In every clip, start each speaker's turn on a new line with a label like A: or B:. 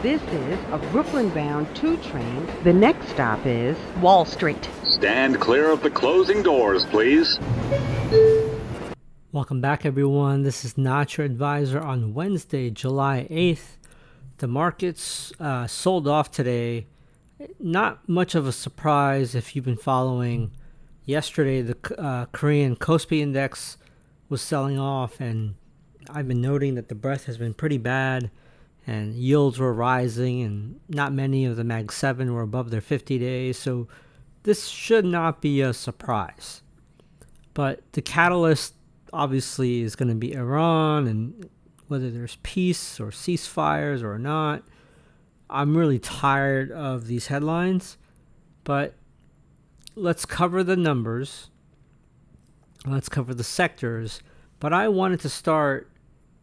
A: This is a Brooklyn-bound 2 train. The next stop is
B: Wall Street.
C: Stand clear of the closing doors, please.
D: Welcome back, everyone. This is Not Your Advisor on Wednesday, July 8th. The markets sold off today. Not much of a surprise if you've been following. Yesterday, the Korean Kospi Index was selling off, and I've been noting that the breadth has been pretty bad, and yields were rising, and not many of the Mag 7 were above their 50 days, so this should not be a surprise. But the catalyst obviously is going to be Iran, and whether there's peace or ceasefires or not. I'm really tired of these headlines, but let's cover the numbers. Let's cover the sectors. But I wanted to start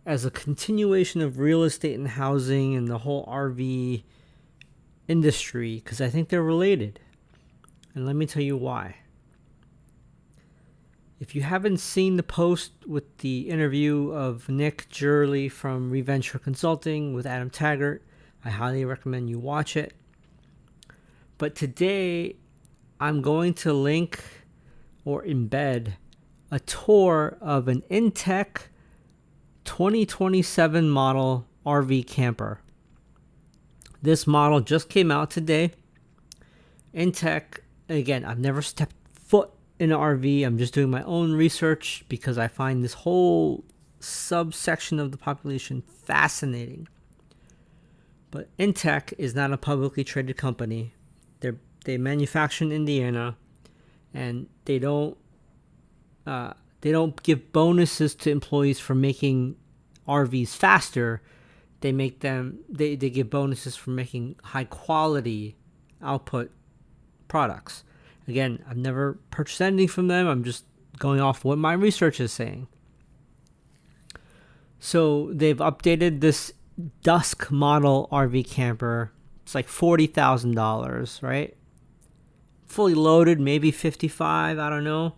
D: as a continuation of real estate and housing and the whole RV industry, because I think they're related. And let me tell you why. If you haven't seen the post with the interview of Nick Jurley from Reventure Consulting with Adam Taggart, I highly recommend you watch it. But today, I'm going to link or embed a tour of an Intech 2027 model RV camper. This model just came out today. Intech, again, I've never stepped foot in an RV. I'm just doing my own research because I find this whole subsection of the population fascinating. But Intech is not a publicly traded company. They manufacture in Indiana, and they don't give bonuses to employees for making RVs faster. They give bonuses for making high quality output products. Again, I've never purchased anything from them. I'm just going off what my research is saying. So they've updated this Dusk model RV camper. It's like $40,000, right? Fully loaded, maybe 55, I don't know.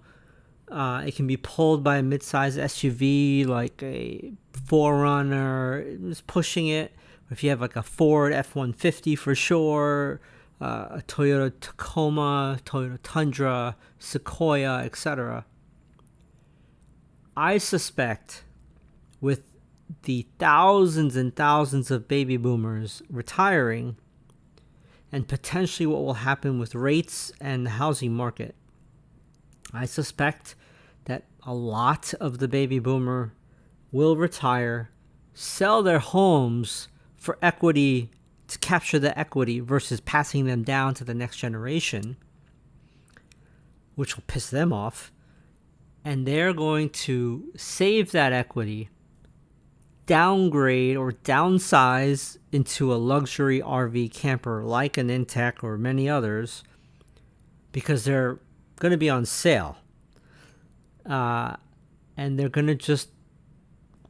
D: It can be pulled by a mid-size SUV like a 4Runner. It's pushing it. If you have like a Ford F-150 for sure, a Toyota Tacoma, Toyota Tundra, Sequoia, etc. I suspect with the thousands and thousands of baby boomers retiring, and potentially what will happen with rates and the housing market, I suspect that a lot of the baby boomer will retire, sell their homes for equity to capture the equity versus passing them down to the next generation, which will piss them off. And they're going to save that equity, downgrade or downsize into a luxury RV camper like an Intech or many others because they're going to be on sale. And they're going to just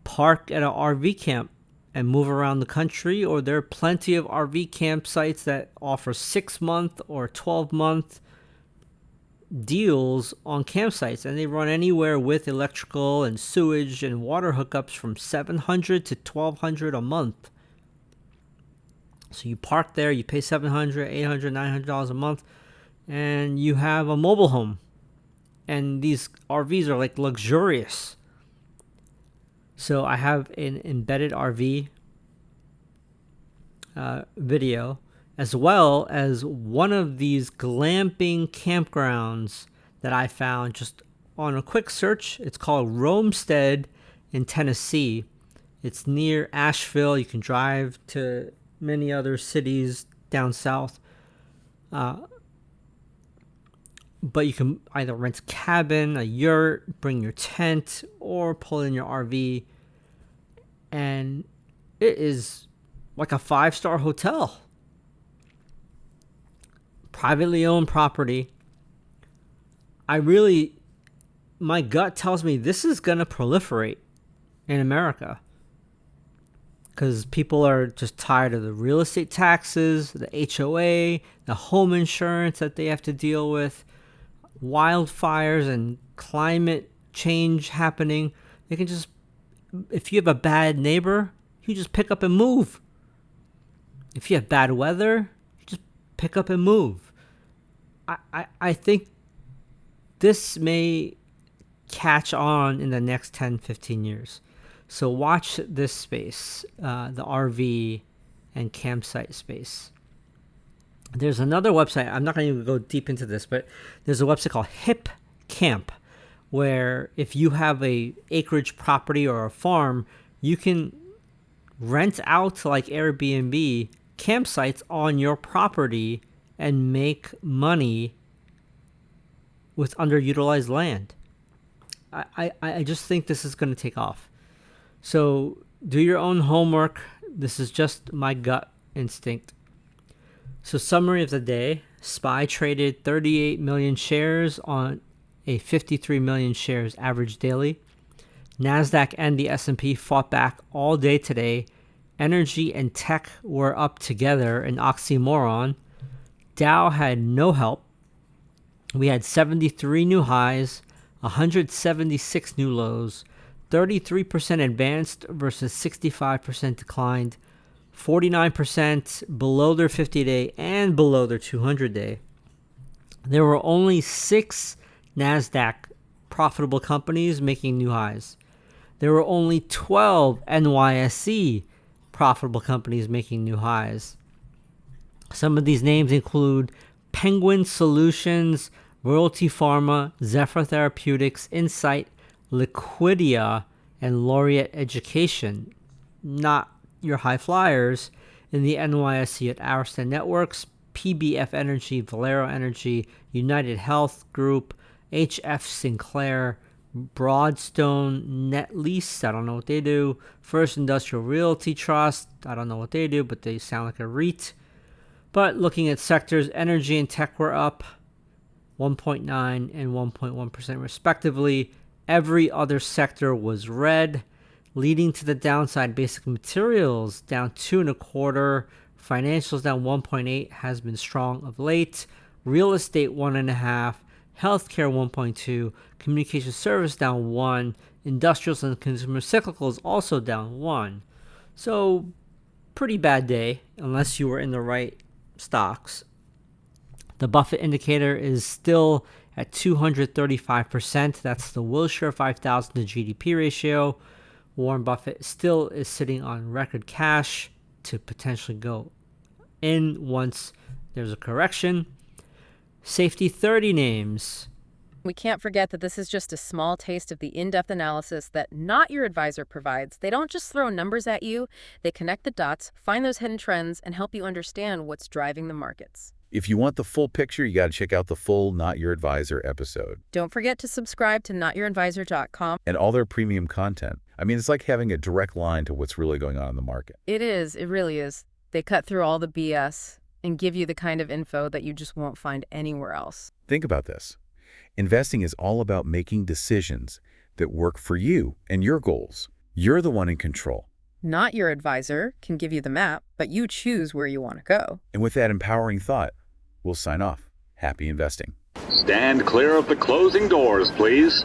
D: park at an RV camp and move around the country, or there are plenty of RV campsites that offer 6-month or 12-month deals on campsites, and they run anywhere with electrical and sewage and water hookups from $700 to $1,200 a month. So you park there, you pay $700, $800, $900 a month, and you have a mobile home. And these RVs are like luxurious. So I have an embedded RV video, as well as one of these glamping campgrounds that I found just on a quick search. It's called Romestead in Tennessee. It's near Asheville. You can drive to many other cities down south. But you can either rent a cabin, a yurt, bring your tent, or pull in your RV. And it is like a 5-star hotel. Privately owned property. My gut tells me this is going to proliferate in America. Because people are just tired of the real estate taxes, the HOA, the home insurance that they have to deal with, wildfires and climate change happening. They can just, if you have a bad neighbor, you just pick up and move. If you have bad weather, just pick up and move. I think this may catch on in the next 10, 15 years. So watch this space, the RV and campsite space. There's another website. I'm not going to go deep into this, but there's a website called Hip Camp, where if you have a acreage property or a farm, you can rent out to like Airbnb campsites on your property and make money with underutilized land. I just think this is going to take off. So do your own homework. This is just my gut instinct. So summary of the day, SPY traded 38 million shares on a 53 million shares average daily. NASDAQ and the S&P fought back all day today. Energy and tech were up together, an oxymoron. Dow had no help. We had 73 new highs, 176 new lows, 33% advanced versus 65% declined, 49% below their 50-day and below their 200-day. There were only 6 NASDAQ profitable companies making new highs. There were only 12 NYSE profitable companies making new highs. Some of these names include Penguin Solutions, Royalty Pharma, Zephyr Therapeutics, Insight, Liquidia, and Laureate Education. Not your high flyers. In the NYSE at Arista Networks, PBF Energy, Valero Energy, United Health Group, HF Sinclair, Broadstone, Netlease, I don't know what they do, First Industrial Realty Trust, I don't know what they do, but they sound like a REIT. But looking at sectors, energy and tech were up 1.9 and 1.1% respectively. Every other sector was red, leading to the downside. Basic materials down 2.25%, financials down 1.8%, has been strong of late. Real estate 1.5%, healthcare 1.2%, communication service down 1%, industrials and consumer cyclicals also down 1%. So pretty bad day unless you were in the right stocks. The Buffett indicator is still at 235%. That's the Wilshire 5000 to GDP ratio. Warren Buffett still is sitting on record cash to potentially go in once there's a correction. Safety 30 names.
B: We can't forget that this is just a small taste of the in-depth analysis that Not Your Advisor provides. They don't just throw numbers at you. They connect the dots, find those hidden trends, and help you understand what's driving the markets.
E: If you want the full picture, you got to check out the full Not Your Advisor episode.
B: Don't forget to subscribe to notyouradvisor.com.
E: And all their premium content. I mean, it's like having a direct line to what's really going on in the market.
B: It is. It really is. They cut through all the BS and give you the kind of info that you just won't find anywhere else.
E: Think about this. Investing is all about making decisions that work for you and your goals. You're the one in control.
B: Not Your Advisor can give you the map, but you choose where you want to go.
E: And with that empowering thought, we'll sign off. Happy investing.
C: Stand clear of the closing doors, please.